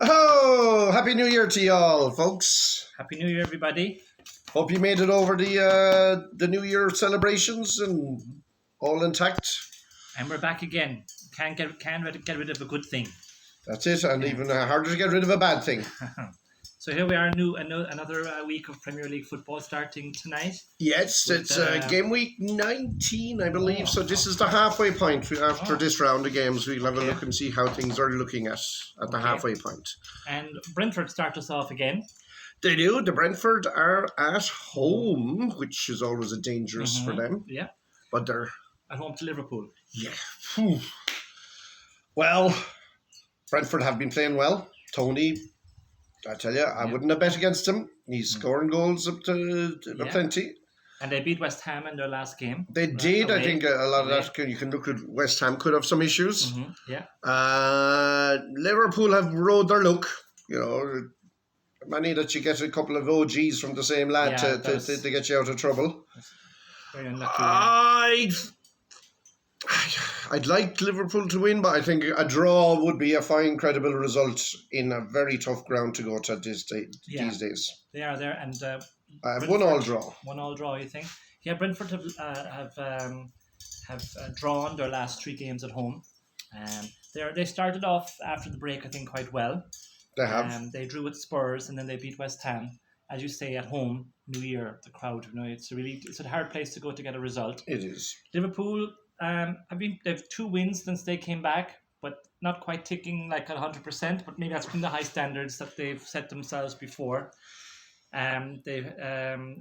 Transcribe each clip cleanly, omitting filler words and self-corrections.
Oh, Happy New Year to y'all, folks. Happy New Year, everybody. Hope you made it over the New Year celebrations and all intact. And we're back again. Can't get rid of a good thing. That's it, and even harder to get rid of a bad thing. So here we are, another week of Premier League football starting tonight. Yes, it's game week 19, I believe. So this is the halfway point. After this round of games, we'll have a look and see how things are looking at the halfway point. And Brentford start us off again. They do. The Brentford are at home, which is always a dangerous for them. Yeah. But they're at home to Liverpool. Yeah. Whew. Well, Brentford have been playing well. Tony, I tell you, I wouldn't have bet against him. He's scoring goals up to plenty. And they beat West Ham in their last game. They did. Away. I think a lot of that, you can look at West Ham could have some issues. Yeah. Liverpool have rode their luck. You know, money that you get a couple of OGs from the same lad to get you out of trouble. Very unlucky. I'd like Liverpool to win, but I think a draw would be a fine, credible result in a very tough ground to go to these days. They are there, and one all draw. One all draw, you think? Yeah, Brentford have drawn their last 3 games at home. They started off after the break, I think, quite well. They have. They drew with Spurs, and then they beat West Ham. As you say, at home, New Year, the crowd. You know, it's a hard place to go to get a result. It is. Liverpool. They've 2 wins since they came back, but not quite ticking like 100%. But maybe that's from the high standards that they've set themselves before.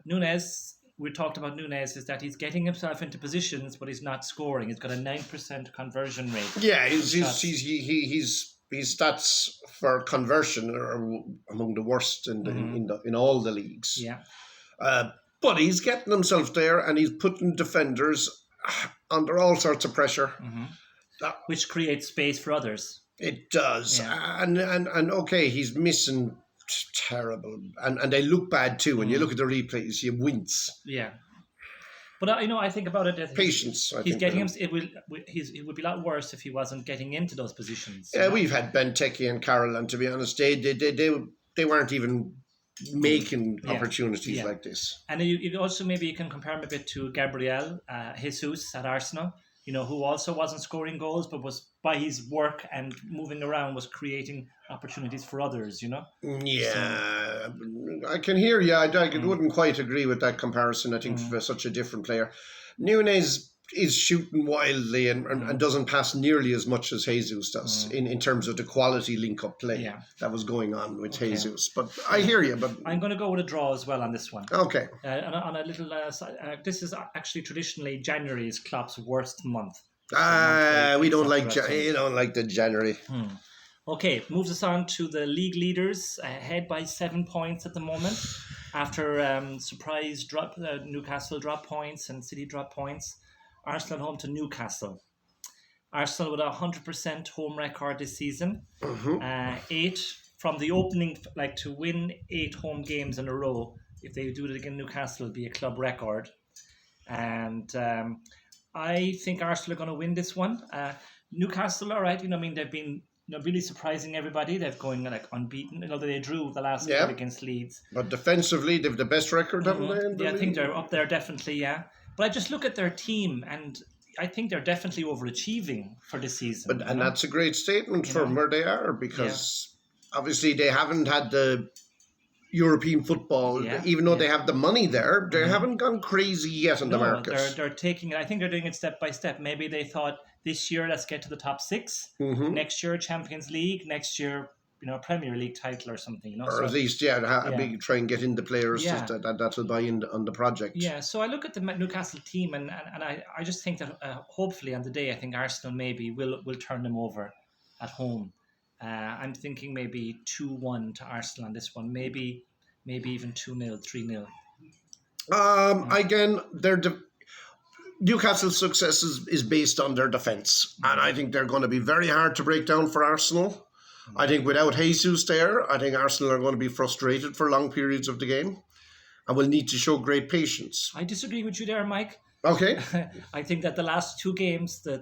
Nunes. We talked about Nunes is that he's getting himself into positions, but he's not scoring. He's got a 9% conversion rate. Yeah, his stats for conversion are among the worst in all the leagues. Yeah, but he's getting himself there, and he's putting defenders under all sorts of pressure, which creates space for others. It does, and okay, he's missing terrible, and they look bad too. When you look at the replays, you wince. Yeah, but I think about it. Patience. He's getting him. It would be a lot worse if he wasn't getting into those positions. Yeah, we've had Benteke and Carroll, and to be honest, they weren't even making opportunities like this. And you also maybe you can compare him a bit to Gabriel Jesus at Arsenal, who also wasn't scoring goals, but was by his work and moving around was creating opportunities for others, Yeah, I can hear you. I wouldn't quite agree with that comparison. I think for such a different player. Nunes is shooting wildly and doesn't pass nearly as much as Jesus does in terms of the quality link-up play that was going on with Jesus. But I hear you. But I'm going to go with a draw as well on this one. Okay. On a little, this is actually traditionally January is Klopp's worst month. We don't like you don't like the January. Okay, moves us on to the league leaders, ahead by 7 points at the moment after surprise drop. Newcastle drop points and City drop points. Arsenal home to Newcastle. Arsenal with a 100% home record this season. 8 from the opening, to win 8 home games in a row. If they do it again, Newcastle will be a club record. And I think Arsenal are going to win this one. Newcastle, all right. They've been really surprising everybody. They're going unbeaten. They drew the last game against Leeds. But defensively, they've the best record, haven't they? I think they're up there definitely. Yeah. But I just look at their team, and I think they're definitely overachieving for this season. And that's a great statement from where they are, because obviously they haven't had the European football, even though they have the money there. They haven't gone crazy yet in the market. They're taking it. I think they're doing it step by step. Maybe they thought this year, let's get to the top 6. Next year, Champions League. Next year, Premier League title or something, Or at least, try and get in the players that will buy in on the project. Yeah, so I look at the Newcastle team and I just think that hopefully on the day, I think Arsenal maybe will turn them over at home. I'm thinking maybe 2-1 to Arsenal on this one, maybe even 2-0, 3-0. Again, Newcastle's success is based on their defence, and I think they're going to be very hard to break down for Arsenal. I think without Jesus there, I think Arsenal are going to be frustrated for long periods of the game and will need to show great patience. I disagree with you there, Mike. Okay. I think that the last 2 games, the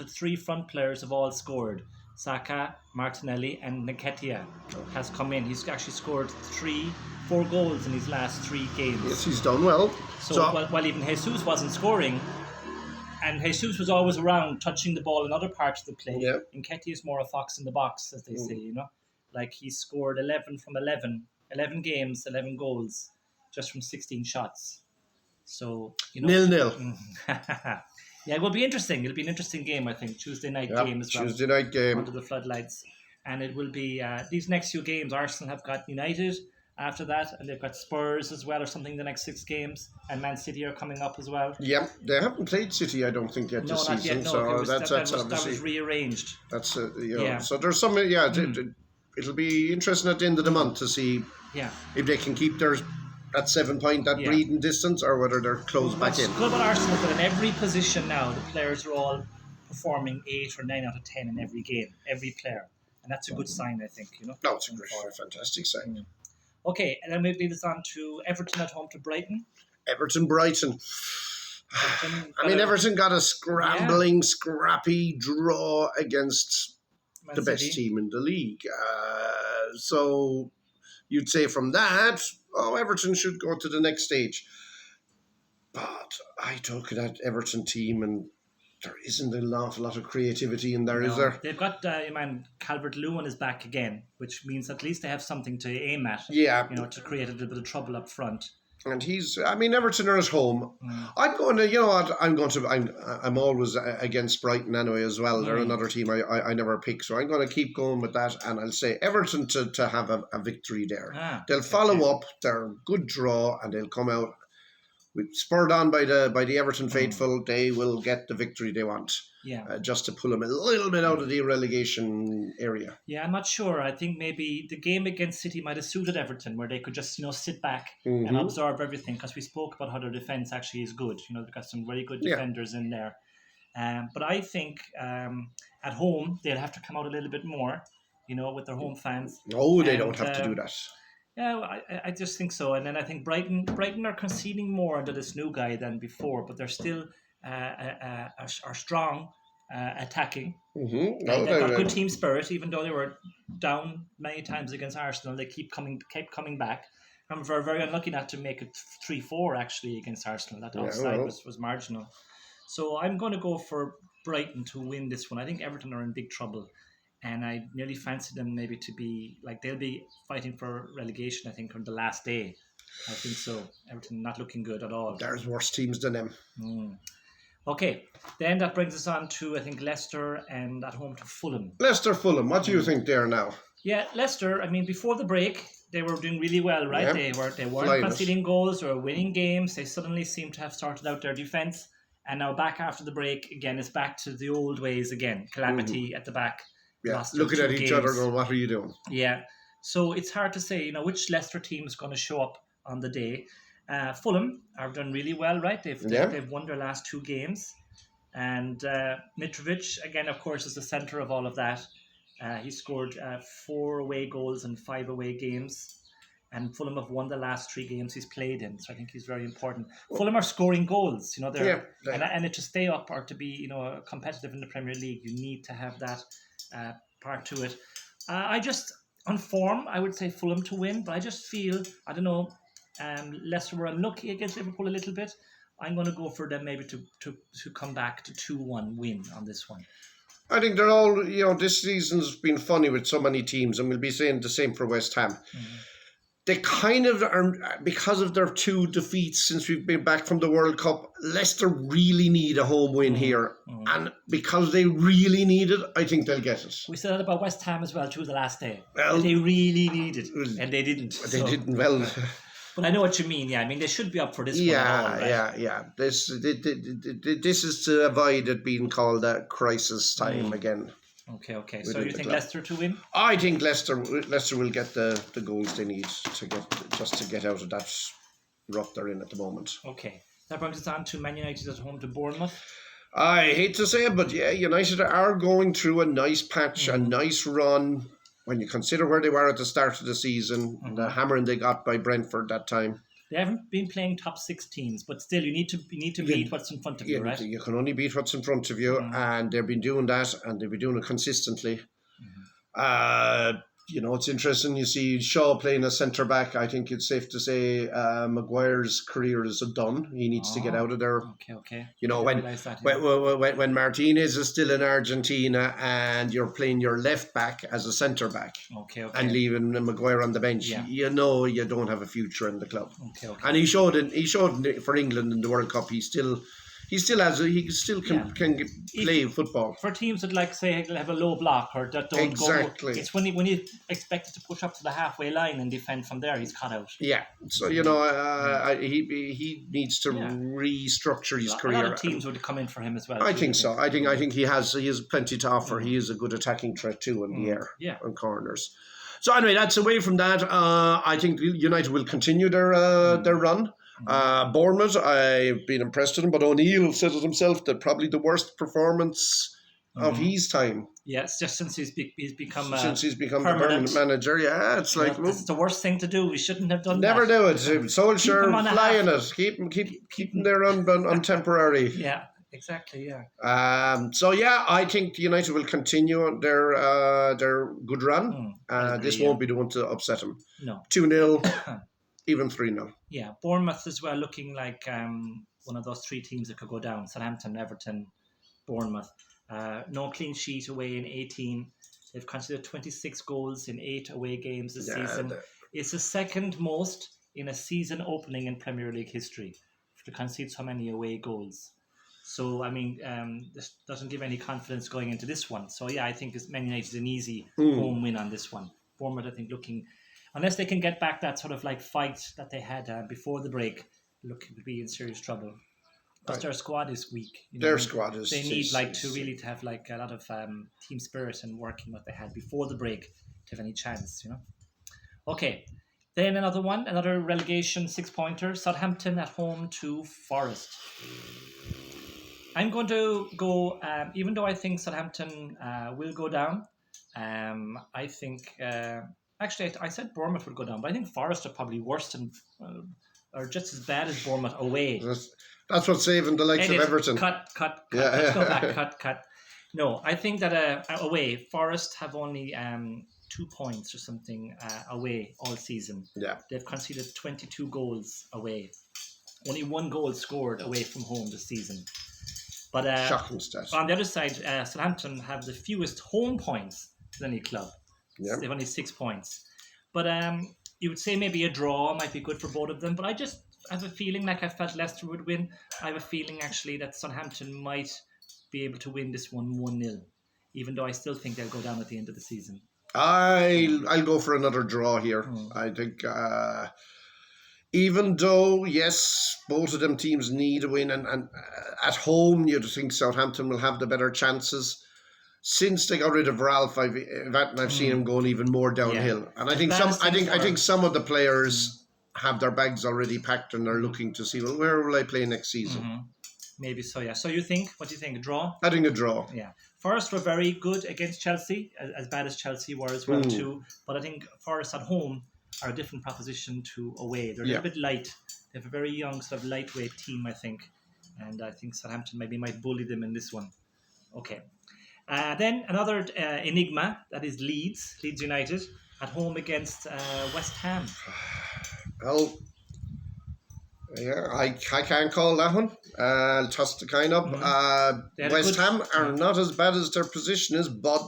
three front players have all scored. Saka, Martinelli, and Nketiah has come in. He's actually scored 4 goals in his last 3 games. Yes, he's done well. So while even Jesus wasn't scoring, and Jesus was always around touching the ball in other parts of the play, Nketiah is more a fox in the box, as they say, you know. Like he scored 11 from 11 games, 11 goals, just from 16 shots. So, you know. 0-0. Yeah, it will be interesting. It'll be an interesting game, I think. Tuesday night game as well. Tuesday night game. Under the floodlights. And it will be, these next few games, Arsenal have got United after that, and they've got Spurs as well or something the next 6 games, and Man City are coming up as well. Yeah, they haven't played City, I don't think, yet this season. No, so that was rearranged. That's so there's some it'll be interesting at the end of the month to see if they can keep that 7 point, that breathing distance, or whether they're closed back in. Good about Arsenal, but in every position now, the players are all performing 8 or 9 out of 10 in every game, every player, and that's a good sign, I think. You know, no, it's a fantastic sign. Okay, and then we lead us on to Everton at home to Brighton. Brighton. I mean, Everton got a scrambling, scrappy draw against the best team in the league. So you'd say from that, Everton should go to the next stage. But I look at that Everton team and there isn't an awful lot of creativity in there, is there? They've got, Calvert-Lewin is back again, which means at least they have something to aim at. Yeah. You know, to create a little bit of trouble up front. And Everton are at home. I'm going to, you know what, I'm always against Brighton anyway as well. They're another team I never pick. So I'm going to keep going with that. And I'll say Everton to have a victory there. They'll follow up. They're a good draw and they'll come out. Spurred on by the Everton faithful, they will get the victory they want. Yeah, just to pull them a little bit out of the relegation area. Yeah, I'm not sure. I think maybe the game against City might have suited Everton, where they could just sit back and absorb everything. Because we spoke about how their defense actually is good. You know, they've got some very good defenders in there. But I think at home they'll have to come out a little bit more. You know, with their home fans. No, they don't have to do that. Yeah, I just think so. And then I think Brighton are conceding more under this new guy than before, but they're still are strong attacking. They've got good team spirit, even though they were down many times against Arsenal. They kept coming back. And we're very unlucky not to make it 3-4 actually against Arsenal. That offside was marginal. So I'm going to go for Brighton to win this one. I think Everton are in big trouble. And I nearly fancy them maybe to be, they'll be fighting for relegation, I think, on the last day. I think so. Everton not looking good at all. There's worse teams than them. Okay, then that brings us on to, I think, Leicester and at home to Fulham. Fulham, what do you think there now? Yeah, Leicester, I mean, before the break, they were doing really well, right? Yep. They weren't conceding goals or winning games. They suddenly seem to have started out their defence. And now back after the break, again, it's back to the old ways again. Calamity at the back. Yeah, looking at each other going, what are you doing? Yeah, so it's hard to say, which Leicester team is going to show up on the day. Fulham have done really well, right? They've won their last 2 games. And Mitrovic, again, of course, is the centre of all of that. He scored 4 away goals in 5 away games. And Fulham have won the last 3 games he's played in. So I think he's very important. Fulham are scoring goals, and to stay up or to be, competitive in the Premier League, you need to have that part to it. On form, I would say Fulham to win, but I just feel, I don't know, Leicester were unlucky against Liverpool a little bit. I'm going to go for them maybe to come back to 2-1 win on this one. I think they're all, this season's been funny with so many teams, and we'll be saying the same for West Ham. They kind of are, because of their 2 defeats since we've been back from the World Cup, Leicester really need a home win here. And because they really need it, I think they'll get it. We said that about West Ham as well, too, the last day. Well, they really needed it, and they didn't. They didn't, well. But I know what you mean, I mean, they should be up for this one. Yeah. This is to avoid it being called a crisis time again. Okay. So you think Leicester to win? I think Leicester will get the goals they need to get out of that rut they're in at the moment. Okay. That brings us on to Man United at home to Bournemouth. I hate to say it, but yeah, United are going through a nice patch, a nice run. When you consider where they were at the start of the season, the hammering they got by Brentford that time. They haven't been playing top 6 teams, but still you need to beat what's in front of you, right? You can only beat what's in front of you, and they've been doing that, and they've been doing it consistently. It's interesting. You see Shaw playing a centre back. I think it's safe to say Maguire's career is done. He needs to get out of there. Okay. When Martinez is still in Argentina and you're playing your left back as a centre back and leaving Maguire on the bench, you don't have a future in the club. Okay. And he showed for England in the World Cup. He still can play football. For teams that have a low block or that don't exactly. It's when you expect it to push up to the halfway line and defend from there, he's cut out. Yeah, so he needs to restructure his career. A lot of teams would come in for him as well. I think so. I think he has plenty to offer. He is a good attacking threat too in the air, on corners. So anyway, that's away from that. I think United will continue their run. Bournemouth, I've been impressed with him, but O'Neill said it himself that probably the worst performance of his time. Yeah, it's just since he's become the permanent manager. Yeah, it's it's the worst thing to do. We shouldn't have done never that. Never do it. Solskjaer flying it. Keep him there on temporary. Yeah, exactly. Yeah. I think United will continue their good run. This won't be the one to upset them. No. 2-0. Even 3-0. Yeah, Bournemouth as well, looking like one of those three teams that could go down. Southampton, Everton, Bournemouth. No clean sheet away in 18. They've conceded 26 goals in 8 away games this season. It's the second most in a season opening in Premier League history to concede so many away goals. So, this doesn't give any confidence going into this one. So, I think Man United is an easy home win on this one. Bournemouth, I think, looking... Unless they can get back that sort of fight that they had before the break, could be in serious trouble. Because their squad is weak. Their squad is. They need to have a lot of team spirit and working what they had before the break to have any chance. Okay, then another relegation 6-pointer. Southampton at home to Forest. I'm going to go. Even though I think Southampton will go down, I think. Actually, I said Bournemouth would go down, but I think Forest are probably worse than, or just as bad as Bournemouth away. That's what's saving the likes of Everton. Cut. Let's go back. Cut. No, I think that away, Forest have only 2 points or something away all season. Yeah. They've conceded 22 goals away. Only 1 goal scored away from home this season. But shocking stat. On the other side, Southampton have the fewest home points of any club. Yep. They've only 6 points. But you would say maybe a draw might be good for both of them. But I just have a feeling like I felt Leicester would win. I have a feeling actually that Southampton might be able to win this one 1-0. Even though I still think they'll go down at the end of the season. I'll go for another draw here. I think even though, yes, both of them teams need a win. And at home, you'd think Southampton will have the better chances. Since they got rid of Ralph, I've seen him going even more downhill, and I think some of the players have their bags already packed and they're looking to see, well, where will I play next season? Mm-hmm. Maybe so, yeah. So what do you think? A draw? I think a draw. Yeah. Forest were very good against Chelsea, as bad as Chelsea were as well too. But I think Forest at home are a different proposition to away. They're a little bit light. They have a very young sort of lightweight team, I think, and I think Southampton maybe might bully them in this one. Okay. Then another enigma, that is Leeds United, at home against West Ham. Well, yeah, I can't call that one. I'll toss the coin up. West Ham are not as bad as their position is, but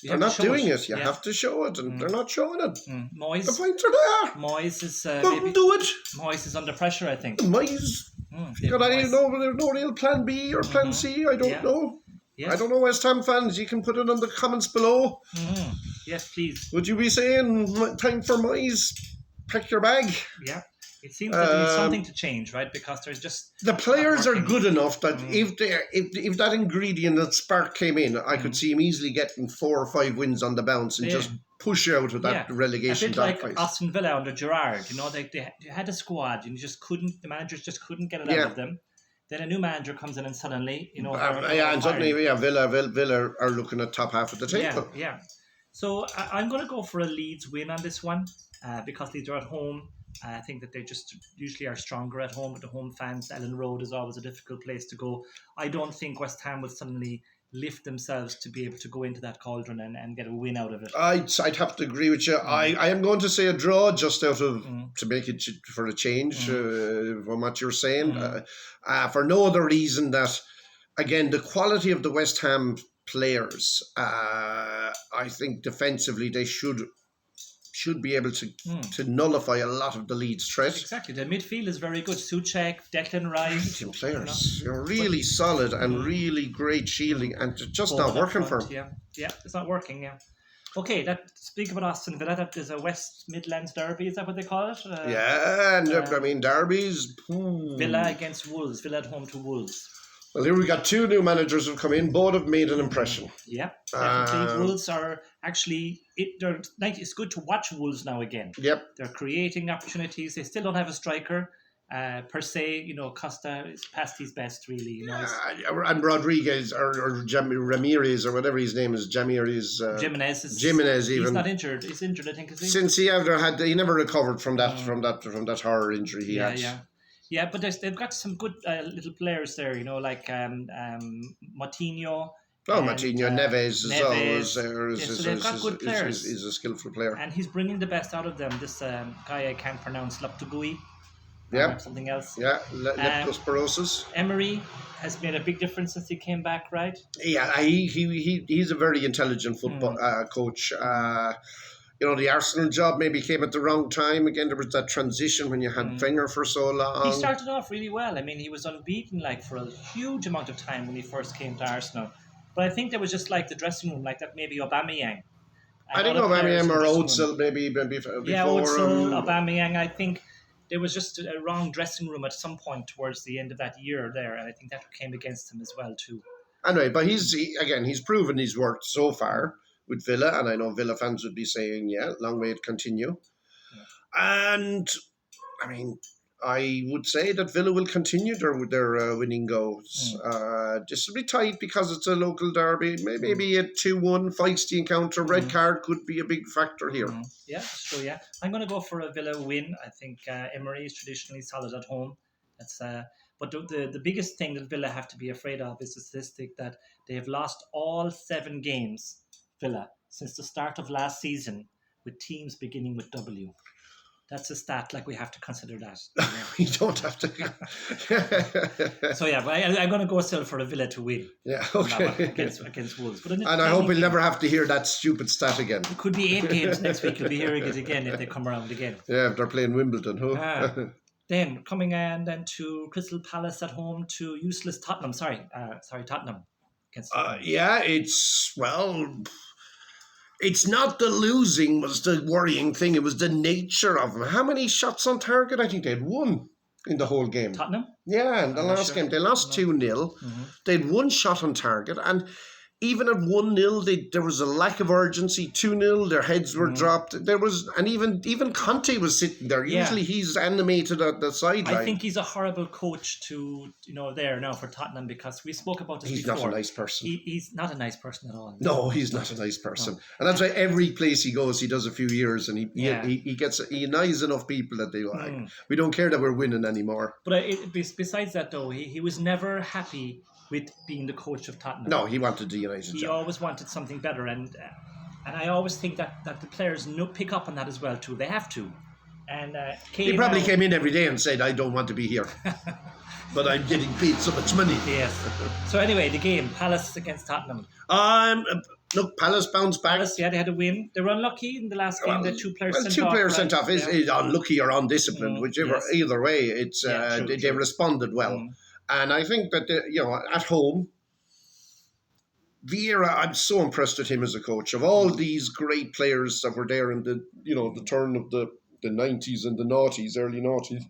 they're not doing it. You have to show it, and they're not showing it. Moyes, the points are there. Moyes is do it. Moyes is under pressure, I think. Moyes. I don't know, there's no real plan B or plan C. I don't know. Yes. I don't know, West Ham fans. You can put it in the comments below. Yes, please. Would you be saying, time for Moyes, pack your bag? Yeah. It seems that there's something to change, right? Because there's just... The players are good enough that if that ingredient, that spark came in, I could see him easily getting 4 or 5 wins on the bounce and just push out with that relegation. A bit like Aston Villa under Gerrard. They had a squad and the managers just couldn't get it out of them. Then a new manager comes in and suddenly, Villa are looking at top half of the table. Yeah. So I'm going to go for a Leeds win on this one because Leeds are at home. I think that they just usually are stronger at home with the home fans. Ellen Road is always a difficult place to go. I don't think West Ham will suddenly lift themselves to be able to go into that cauldron and get a win out of it. I'd have to agree with you. I am going to say a draw just out of to make it for a change from what you're saying. For no other reason that, again, the quality of the West Ham players, I think defensively they should be able to nullify a lot of the Leeds threat. Exactly. The midfield is very good. Souček, Declan Rice. Team players. You're really solid and really great shielding, and it's just not working for them. Yeah, it's not working, Okay, speak about Aston Villa. That is a West Midlands derby. Is that what they call it? I mean, derbies. Villa against Wolves. Villa at home to Wolves. Well, here we got 2 new managers who've come in. Both have made an impression. Yeah, definitely. Wolves are actually... It's good to watch Wolves now again. Yep. They're creating opportunities. They still don't have a striker. Per se, Costa is past his best, really. And Rodriguez or Ramirez or whatever his name is, Jimenez Jimenez even. He's not injured. He's injured, I think. Is he? Since he never recovered from that horror injury he had. Yeah, but they've got some good little players there. Like Moutinho. Moutinho, Neves is always there. So they've got good players. He's a skillful player, and he's bringing the best out of them. This guy I can't pronounce, Loptegui. Something else. Yeah, leptospirosis. Emery has made a big difference since he came back, right? Yeah, he's a very intelligent football coach. The Arsenal job maybe came at the wrong time. Again, there was that transition when you had Wenger for so long. He started off really well. I mean, he was unbeaten for a huge amount of time when he first came to Arsenal. But I think there was just the dressing room, that maybe Aubameyang. I think Aubameyang or Ozil maybe before. Yeah, Ozil, Aubameyang. I think there was just a wrong dressing room at some point towards the end of that year there, and I think that came against him as well too. Anyway, but he's proven his worth so far with Villa, and I know Villa fans would be saying, long may it continue. Yeah. And I mean, I would say that Villa will continue their winning goals. This will be tight because it's a local derby. Maybe a 2-1 feisty encounter. Red card could be a big factor here. Yeah, sure. Yeah, I'm going to go for a Villa win. I think Emery is traditionally solid at home. But the biggest thing that Villa have to be afraid of is the statistic that they have lost all 7 games, Villa, since the start of last season, with teams beginning with W. That's a stat, we have to consider that. You don't have to. So, but I'm going to go still for a Villa to win. Yeah, okay. Against Wolves. And I hope we'll never have to hear that stupid stat again. It could be 8 games next week. You'll be hearing it again if they come around again. Yeah, if they're playing Wimbledon, huh? Then, coming on then to Crystal Palace at home to useless Tottenham. Tottenham. It's not the losing was the worrying thing. It was the nature of them. How many shots on target? I think they had 1 in the whole game. Tottenham? Yeah, in the last game. They lost 2-0. They had 1 shot on target. And even at 1-0, there was a lack of urgency. 2-0, their heads were dropped. And even Conte was sitting there. Usually he's animated at the sideline. I think he's a horrible coach to, there now for Tottenham, because we spoke about this before. He's not a nice person. He's not a nice person at all. No, he's not a nice person. No. And that's why every place he goes, he does a few years and he annoys enough people that they like, we don't care that we're winning anymore. But besides that, though, he was never happy with being the coach of Tottenham. No, he wanted the United job. He always wanted something better, and I always think that the players pick up on that as well too. They have to. And he probably came in every day and said, "I don't want to be here, but I'm getting paid so much money." Yes. So anyway, the game, Palace against Tottenham. Look, Palace bounced back. Palace, they had a win. They were unlucky in the last game. The 2 players sent off. 2 players sent off is unlucky or undisciplined, whichever. Yes. Either way, it's they responded well. And I think that, at home, Vieira, I'm so impressed with him as a coach. Of all these great players that were there in the turn of the 90s and the noughties, early noughties,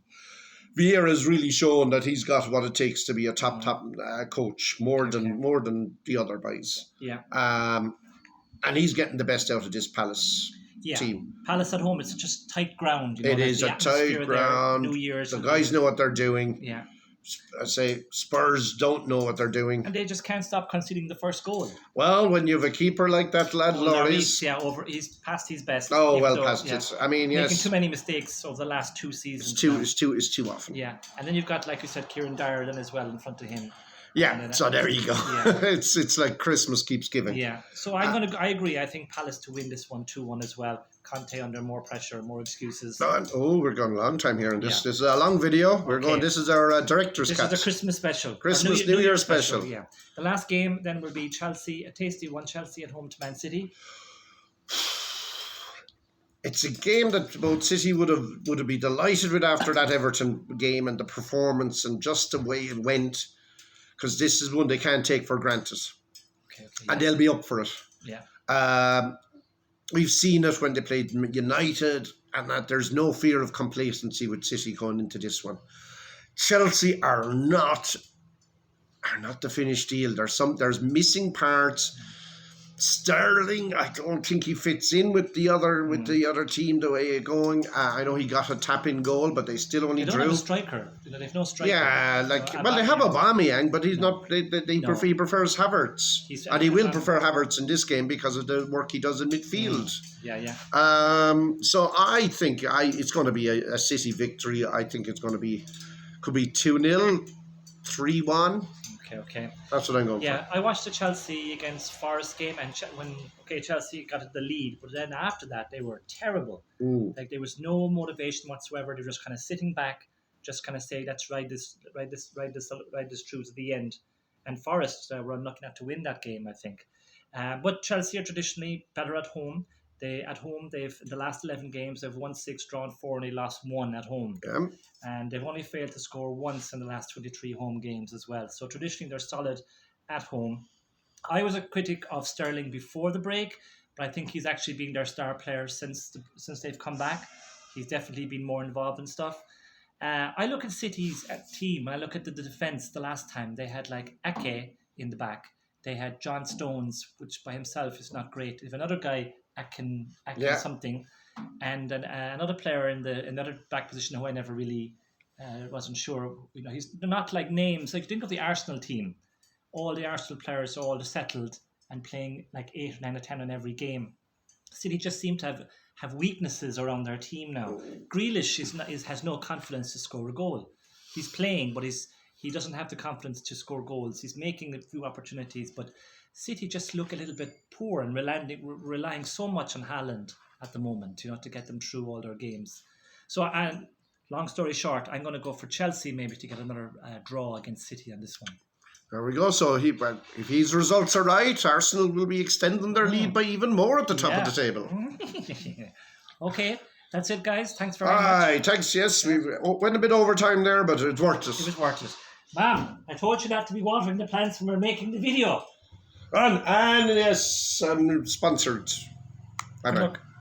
Vieira's really shown that he's got what it takes to be a top coach, more than the other guys. Yeah. And he's getting the best out of this Palace team. Palace at home, it's just tight ground. It is a tight ground. New Year's. The guys know what they're doing. Yeah. I say Spurs don't know what they're doing. And they just can't stop conceding the first goal. Well, when you have a keeper like that lad, Lloris. He's past his best. Past it. I mean, yes. Making too many mistakes over the last 2 seasons. It's too often. Yeah. And then you've got, like you said, Kieran Dyer then as well in front of him. Yeah, so there you go. Yeah. It's like Christmas keeps giving. Yeah, so I agree. I think Palace to win this one 2-1 as well. Conte under more pressure, more excuses. We're going a long time here, and this Yeah. is a long video. We're Okay. going. This is our director's This cut. is the Christmas special. Or Christmas, New Year special. Yeah. The last game then will be Chelsea, a tasty one. Chelsea at home to Man City. It's a game that both City would have been delighted with after that Everton game and the performance and just the way it went, because this is one they can't take for granted, Okay. and they'll be up for it. Yeah. We've seen it when they played United, and that there's no fear of complacency with City going into this one. Chelsea are not the finished deal. There's missing parts. Sterling, I don't think he fits in with the other team the way it's going. I know he got a tap-in goal, but they still only They don't drew. have a striker. They've no striker. Yeah, they have Aubameyang, but he's not. He prefers Havertz, and he will prefer Havertz in this game because of the work he does in midfield. Yeah. So I think it's going to be a City victory. I think it's going to be could be 2-0, 3-1. Okay. That's what I'm going Yeah, I watched the Chelsea against Forest game, and Chelsea got the lead, but then after that they were terrible. for. Like there was no motivation whatsoever. They were just kind of sitting back, just kind of say, "Let's ride this through to the end." And Forest were unlucky not to win that game, I think. But Chelsea are traditionally better at home. They've in the last 11 games they've won 6, drawn 4, and they lost 1 at home. Yeah. And they've only failed to score once in the last 23 home games as well. So traditionally they're solid at home. I was a critic of Sterling before the break, but I think he's actually been their star player since they've come back. He's definitely been more involved in stuff. I look at City's team. I look at the defense. The last time they had like Ake in the back. They had John Stones, which by himself is not great. If another guy Akin something, and another player in another back position who I never really wasn't sure. They're not like names. Like think of the Arsenal team, all the Arsenal players are all settled and playing like 8 or 9 or 10 in every game. City just seem to have weaknesses around their team now. Grealish has no confidence to score a goal. He's playing, but he doesn't have the confidence to score goals. He's making a few opportunities, but City just look a little bit poor and relying so much on Haaland at the moment, to get them through all their games. So, long story short, I'm going to go for Chelsea maybe to get another draw against City on this one. There we go. So if his results are right, Arsenal will be extending their lead by even more at the top of the table. Okay, that's it, guys. Thanks very much. Aye, thanks. Yes, we went a bit overtime there, but it's worth it. It was worth it. Ma'am, I told you not to be watering the plants when we're making the video. And yes, sponsored. Bye bye.